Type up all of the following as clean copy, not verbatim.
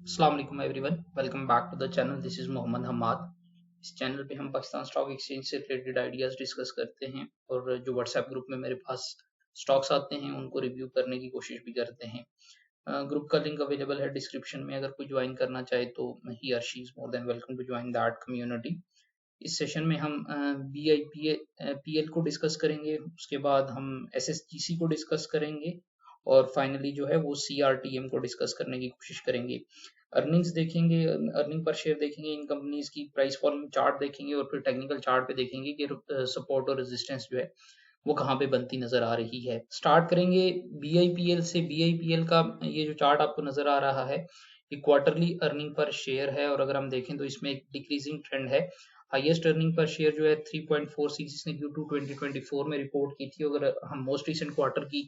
अस्सलाम वालेकुम everyone, welcome back to the channel. This is Mohammad Hammad. इस चैनल पे हम पाकिस्तान स्टॉक एक्सचेंज से रिलेटेड आइडियाज डिस्कस करते हैं और जो व्हाट्सएप ग्रुप में मेरे पास स्टॉक्स आते हैं उनको रिव्यू करने की कोशिश भी करते हैं। ग्रुप का लिंक अवेलेबल है डिस्क्रिप्शन में, अगर कोई ज्वाइन करना चाहे तो he or she is more than welcome to join that community. इस सेशन में हम बी आई पी एल को डिस्कस करेंगे, उसके बाद हम एस एस जी सी को डिस्कस करेंगे और फाइनली जो है वो सी आर टी एम को डिस्कस करने की कोशिश करेंगे। अर्निंग्स देखेंगे, अर्निंग पर शेयर देखेंगे, इन कंपनीज की प्राइस फॉर्म चार्ट देखेंगे और फिर टेक्निकल चार्ट पे देखेंगे कि सपोर्ट और रेजिस्टेंस जो है वो कहाँ पे बनती नजर आ रही है। स्टार्ट करेंगे BIPL से। BIPL का ये जो चार्ट आपको नजर आ रहा है ये क्वार्टरली अर्निंग पर शेयर है और अगर हम देखें तो इसमें एक डिक्रीजिंग ट्रेंड है। हाईएस्ट अर्निंग पर शेयर जो है 3.46 इसने Q2 2024 में रिपोर्ट की थी। अगर हम मोस्ट रिसेंट क्वार्टर की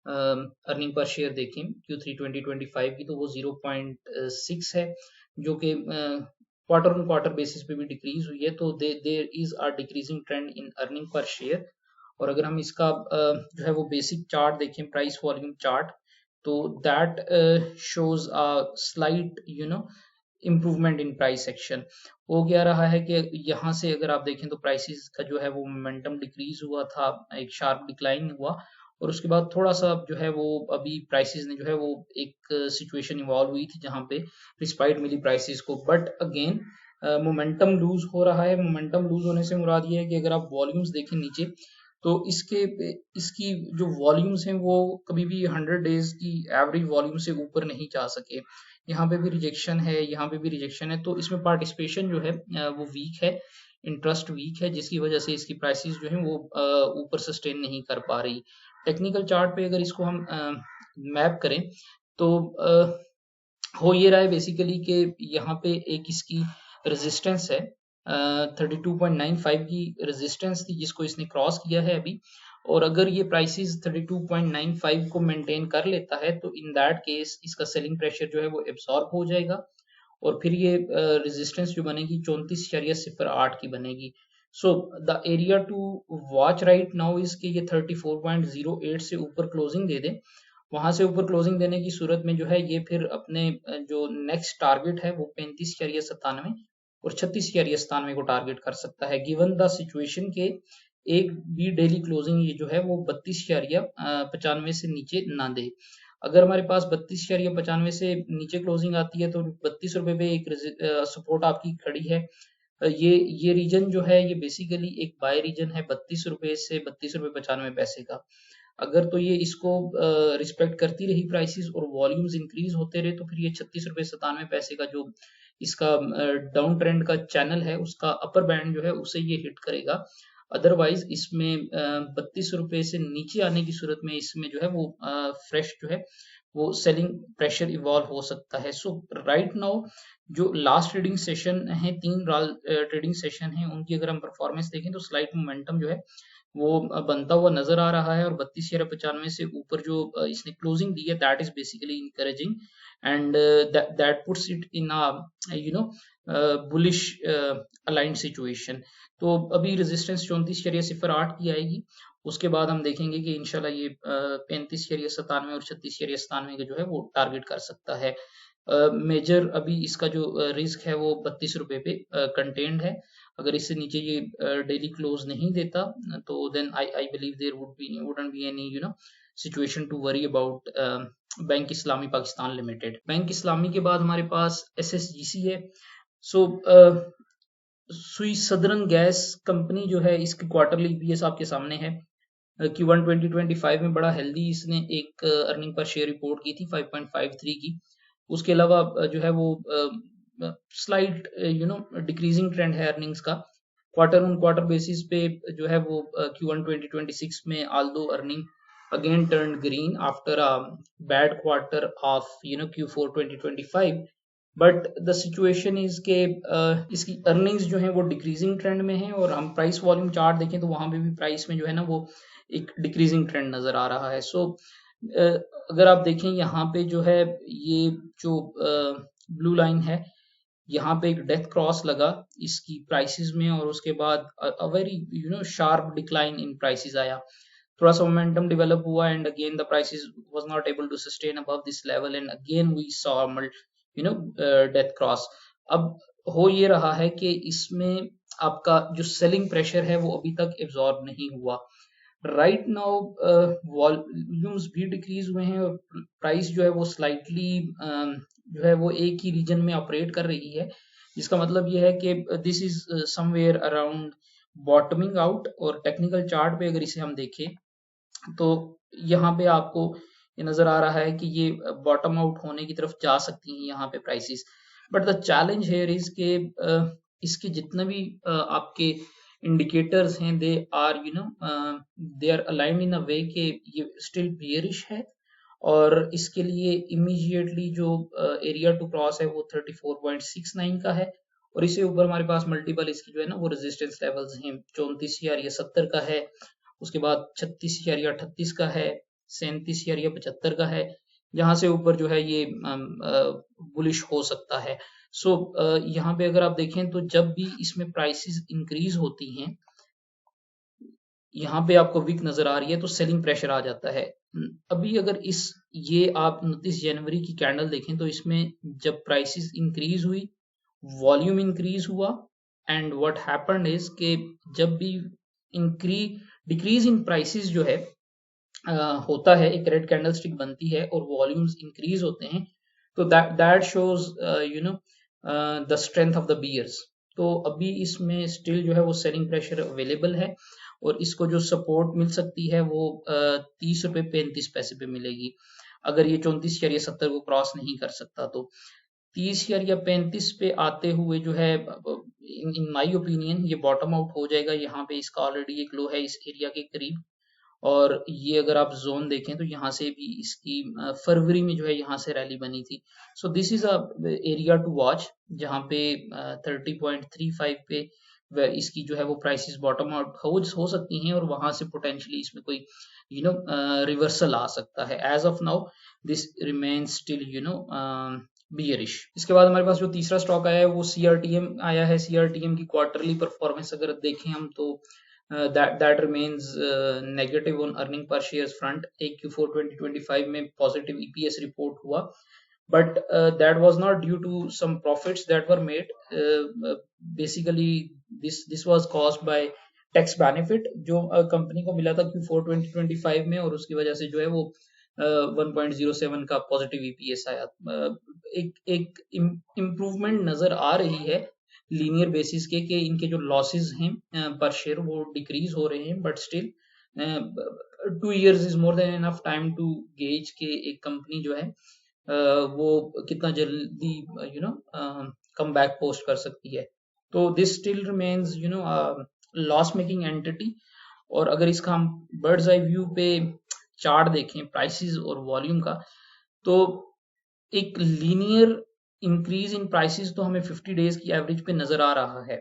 अर्निंग पर शेयर देखें Q3 2025 की तो वो 0.6 है, जो कि क्वार्टर ऑन क्वार्टर बेसिस पे भी डिक्रीज हुई है। तो there is a decreasing trend in earning per share. और अगर हम इसका जो है वो बेसिक चार्ट देखें, प्राइस वॉल्यूम चार्ट, तो that shows a slight improvement in price action. हो गया रहा है कि यहाँ से अगर आप देखें तो प्राइसेस का जो है वो मोमेंटम डिक्रीज हुआ था, एक शार्प डिक्लाइन हुआ और उसके बाद थोड़ा सा जो है वो अभी प्राइसेस ने जो है वो एक सिचुएशन इवॉल्व हुई थी जहाँ पे रिस्पाइट मिली प्राइसेस को, बट अगेन मोमेंटम लूज हो रहा है। मोमेंटम लूज होने से मुराद ये है कि अगर आप वॉल्यूम्स देखें नीचे तो इसकी जो वॉल्यूम्स हैं वो कभी भी 100 डेज की एवरेज वॉल्यूम से ऊपर नहीं जा सके। यहाँ पे भी रिजेक्शन है, यहाँ पे भी रिजेक्शन है, तो इसमें पार्टिसिपेशन जो है वो वीक है, इंटरेस्ट वीक है, जिसकी वजह से इसकी प्राइसेस जो है वो ऊपर सस्टेन नहीं कर पा रही। टेक्निकल चार्ट पे अगर इसको हम मैप करें तो हो ये रहा है बेसिकली कि यहाँ पे एक इसकी रेजिस्टेंस है, 32.95 की रेजिस्टेंस थी जिसको इसने क्रॉस किया है अभी। और अगर ये प्राइसेस 32.95 को मेंटेन कर लेता है तो इन दैट केस इसका सेलिंग प्रेशर जो है वो एब्सॉर्ब हो जाएगा और फिर ये रेजिस्टेंस जो बनेगी 34.08 की बनेगी। So the area to watch right now is कि ये 34.08 से ऊपर क्लोजिंग दे दे। वहां से ऊपर क्लोजिंग देने की सूरत में जो है ये फिर अपने जो नेक्स्ट टारगेट है वो 35.97 और 36.97 को टारगेट कर सकता है, गिवन द सिचुएशन के एक भी डेली क्लोजिंग ये जो है वो 32.95 से नीचे ना दे। अगर हमारे पास 32.95 से नीचे क्लोजिंग आती है तो 32 रुपए पे एक सपोर्ट आपकी खड़ी है। ये रीजन जो है ये बेसिकली एक बाय रीजन है 32 रुपए से 32 रुपए 95 पैसे का। अगर तो ये इसको रिस्पेक्ट करती रही प्राइसेस और वॉल्यूम्स इंक्रीज होते रहे तो फिर ये 36 रुपए 97 पैसे का जो इसका डाउन ट्रेंड का चैनल है उसका अपर बैंड जो है उसे ये हिट करेगा। अदरवाइज इसमें 32 रुपए से नीचे आने की सूरत में इसमें जो है वो फ्रेश जो है वो सेलिंग प्रेशर इवॉल्व हो सकता है। सो राइट नाउ जो लास्ट ट्रेडिंग सेशन है, 3 ट्रेडिंग सेशन है, उनकी अगर हम परफॉर्मेंस देखें तो स्लाइट मोमेंटम जो है वो बनता हुआ नजर आ रहा है और 32.95 से ऊपर जो इसने क्लोजिंग दी है that is basically encouraging and that puts it in a bullish aligned situation. तो अभी रेजिस्टेंस 34.08 की आएगी, उसके बाद हम देखेंगे कि इंशाल्लाह ये 35.97 और 36.97 का जो है वो टारगेट कर सकता है। मेजर अभी इसका जो रिस्क है वो 32 रुपए पे कंटेन्ड है। अगर इससे नीचे ये डेली क्लोज नहीं देता तो then I believe there wouldn't be any situation to worry about bank Islami Pakistan limited. Bank Islami के बाद हमारे पास SSGC है। सो सुई सदर्न गैस कंपनी जो है इसकी क्वार्टरली EPS आपके सामने है। Q1 2025 में बड़ा हेल्दी इसने एक अर्निंग पर शेयर रिपोर्ट की थी 5.53 की। उसके अलावा जो है वो स्लाइट डिक्रीजिंग ट्रेंड है अर्निंग्स का। क्वार्टर ऑन क्वार्टर बेसिस पे जो है वो Q1 2026 में Aldous earning again turn green after a bad quarter of Q4 2025, but the situation is के इसकी अर्निंग्स जो है वो डिक्रीजिंग ट्रेंड में है और हम प्राइस वॉल्यूम चार्ट देखें तो वहां पे भी प्राइस में जो है ना वो एक डिक्रीजिंग ट्रेंड नजर आ रहा है। सो अगर आप देखें यहाँ पे जो है ये जो ब्लू लाइन है यहाँ पे एक डेथ क्रॉस लगा इसकी प्राइसेस में और उसके बाद very sharp decline in prices आया, थोड़ा सा मोमेंटम डेवलप हुआ and again the prices was not able to sustain above this level and again we saw death cross. अब हो ये रहा है कि इसमें आपका जो सेलिंग प्रेशर है वो अभी तक एब्जॉर्ब नहीं हुआ। राइट नाउ वॉल्यूम्स भी डिक्रीज हुए हैं और प्राइस जो है वो स्लाइटली जो है वो एक ही रीजन में ऑपरेट कर रही है, जिसका मतलब ये है कि this is somewhere around bottoming out. और टेक्निकल चार्ट पे अगर इसे हम देखें तो यहाँ पे आपको ये नजर आ रहा है कि ये बॉटम आउट होने की तरफ जा सकती हैं यहाँ पे prices. But the challenge here is के इसके जितने भी आपके इंडिकेटर्स हैं they are they are aligned in a way कि ये स्टिल बियरिश है। और इसके लिए इमीडिएटली जो एरिया टू क्रॉस है वो 34.69 का है। और इससे ऊपर हमारे पास मल्टीपल इसकी जो है ना वो रेजिस्टेंस लेवल्स हैं, 34,000 या 70 का है, उसके बाद 36,000 या 38 का है, 37,000 या 75 का है। यहाँ से ऊपर जो है ये बुलिश हो सकता है। सो यहाँ पे अगर आप देखें तो जब भी इसमें प्राइसेस इंक्रीज होती हैं, यहाँ पे आपको वीक नजर आ रही है तो सेलिंग प्रेशर आ जाता है। अभी अगर ये आप 29 जनवरी की कैंडल देखें तो इसमें जब प्राइसेस इंक्रीज हुई, वॉल्यूम इंक्रीज हुआ, एंड व्हाट हैपेंड इज के जब भी डिक्रीज इन प्राइसेस जो है होता है, एक रेड कैंडल स्टिक बनती है और वॉल्यूम्स इंक्रीज होते हैं, तो that shows the strength of the bears. तो अभी इसमें स्टिल जो है वो सेलिंग प्रेशर अवेलेबल है और इसको जो सपोर्ट मिल सकती है वो 30 रुपये 35 पैसे पे मिलेगी, अगर ये 34,000 या 70 को क्रॉस नहीं कर सकता तो। 30,000 या 35 पे आते हुए जो है इन माय ओपिनियन ये बॉटम आउट हो जाएगा। यहाँ पे इसका ऑलरेडी एक लो है इस एरिया के करीब, और ये अगर आप जोन देखें तो यहाँ से भी इसकी फरवरी में जो है यहाँ से रैली बनी थी। So this is a area to watch, जहाँ पे 30.35 पे इसकी जो है वो प्राइसेस बॉटम आउट हो सकती हैं और वहां से पोटेंशियली इसमें कोई रिवर्सल आ सकता है। As of now this remains still bearish. इसके बाद हमारे पास जो तीसरा स्टॉक आया है वो CRTM आया है। CRTM की क्वार्टरली परफॉर्मेंस अगर देखें हम तो that remains negative on earning per shares front। एक Q4 2025 में पॉजिटिव EPS रिपोर्ट हुआ, but that was not due to some profits that were made। basically this was caused by tax benefit जो company को मिला था Q4 2025 में, और उसकी वजह से जो है वो 1.07 का पॉजिटिव EPS आया। एक इम्प्रूवमेंट नजर आ रही है लीनियर बेसिस के कि इनके जो लॉसेस हैं पर शेयर वो डिक्रीज हो रहे हैं, but still 2 years is more than enough time to gauge के एक कंपनी जो है वो कितना जल्दी कम बैक पोस्ट कर सकती है। तो this still remains loss making entity. और अगर इसका हम बर्ड्स आई व्यू पे चार्ट देखें प्राइसेस और वॉल्यूम का, तो एक लीनियर इंक्रीज इन प्राइसेस तो हमें 50 डेज की एवरेज पे नजर आ रहा है,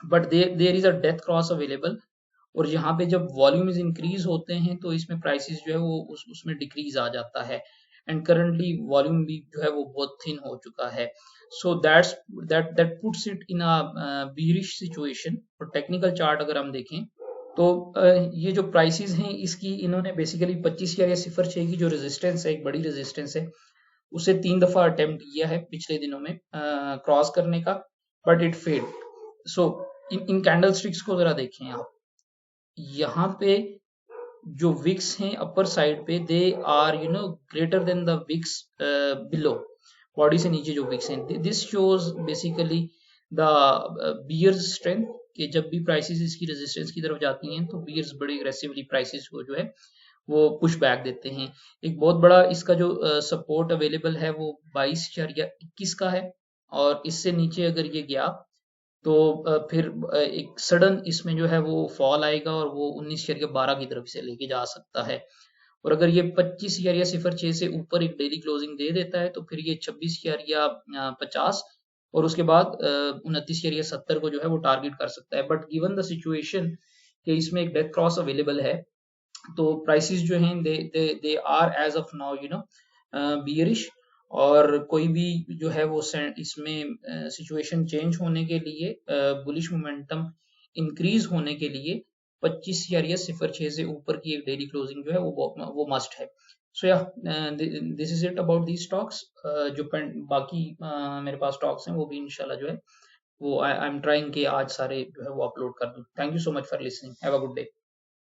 but there is a death cross available. और यहाँ पे जब वॉल्यूम्स इंक्रीज होते हैं तो इसमें प्राइसेस जो है वो उसमें डिक्रीज आ जाता है, एंड करंटली वॉल्यूम भी जो है वो बहुत थिन हो चुका है। So that puts it in a bearish situation. और टेक्निकल चार्ट अगर हम देखें तो ये जो प्राइसेस हैं इसकी इन्होंने बेसिकली 25,000 या 0.6 की जो रेजिस्टेंस है, एक बड़ी रेजिस्टेंस है, उसे 3 दफा अटेम्प्ट किया है पिछले दिनों में क्रॉस करने का, but it failed. So in candle sticks को जरा देखें आप, यहाँ पे जो विक्स हैं अपर साइड पे they are greater than the wicks below, body से नीचे जो विक्स हैं, this shows basically the bears strength कि जब भी प्राइसेस इसकी रेजिस्टेंस की तरफ जाती हैं तो बियर्स बड़े अग्रेसिवली प्राइसेस को जो है वो पुश बैक देते हैं। एक बहुत बड़ा इसका जो सपोर्ट अवेलेबल है वो 22,021 का है, और इससे नीचे अगर ये गया तो फिर एक सडन इसमें जो है वो फॉल आएगा और वो 19,12 की तरफ से लेके जा सकता है। और अगर ये 25,000 या 0.6 से ऊपर एक डेली क्लोजिंग दे देता है तो फिर ये 26,000 या 50 और उसके बाद 29,000 या 70 को जो है वो टारगेट कर सकता है। बट गिवन द सिचुएशन कि इसमें एक डेथ क्रॉस अवेलेबल है, तो प्राइसेस जो हैं they are as of now bearish. और कोई भी जो है वो इसमें सिचुएशन चेंज होने के लिए, बुलिश मोमेंटम इंक्रीज होने के लिए 25,000 या 0.6 से ऊपर की एक डेली क्लोजिंग जो है वो मस्ट है। सो या this is it about these stocks. जो बाकी मेरे पास स्टॉक्स हैं वो भी इंशाल्लाह जो है वो आई एम ट्राइंग कि आज सारे जो है वो अपलोड कर दूं। Thank you so much for listening, have a good day.